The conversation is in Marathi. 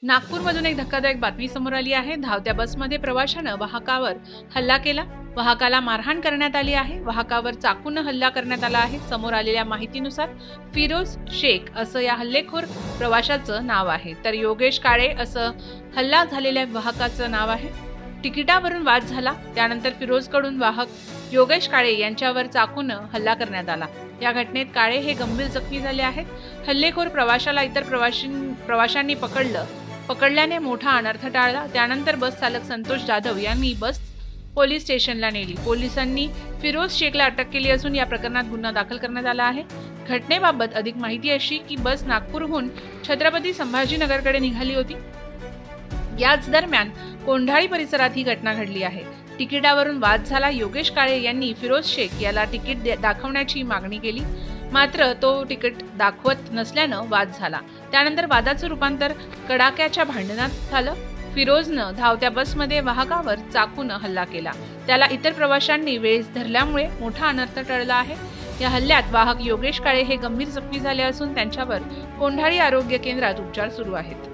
नागपूरमधून एक धक्कादायक बातमी समोर आली आहे। धावत्या बसमध्ये प्रवाशानं वाहकावर हल्ला केला। वाहकाला मारहाण करण्यात आली आहे। वाहकावर चाकूने हल्ला करण्यात आला आहे। समोर आलेल्या माहितीनुसार फिरोज शेख असं या हल्लेखोर प्रवाशाचं नाव आहे, तर योगेश काळे असं हल्ला झालेल्या वाहकाचं नाव आहे। तिकिटावरून वाद झाला, त्यानंतर फिरोजकडून वाहक योगेश काळे यांच्यावर चाकूने हल्ला करण्यात आला। या घटनेत काळे हे गंभीर जखमी झाले आहेत। हल्लेखोर प्रवाशाला इतर प्रवाशांनी पकडल्याने मोठा अनर्थ टाळला। त्यानंतर बस चालक संतोष जाधव यांनी बस पोलीस स्टेशनला नेली। पोलिसांनी फिरोज शेखला अटक केली असून या प्रकरणात गुन्हा दाखल करण्यात आला आहे। घटनेबाबत अधिक माहिती अशी की बस नागपूरहून छत्रपती संभाजीनगरकडे निघाली होती। याच दरम्यान कोंढाळी परिसरात ही घटना घडली आहे। तिकिटावरून वाद झाला। योगेश काळे यांनी फिरोज शेख याला तिकीट दाखवण्याची मागणी केली, मात्र तो तिकीट दाखवत नसल्यानं वाद झाला। त्यानंतर वादाचं रूपांतर कडाक्याच्या भांडणात झालं। फिरोजनं धावत्या बसमध्ये वाहकावर चाकूने हल्ला केला। त्याला इतर प्रवाशांनी वेळीच धरल्यामुळे मोठा अनर्थ टळला आहे। या हल्ल्यात वाहक योगेश काळे हे गंभीर जखमी झाले असून त्यांच्यावर कोंढाळी आरोग्य केंद्रात उपचार सुरू आहेत।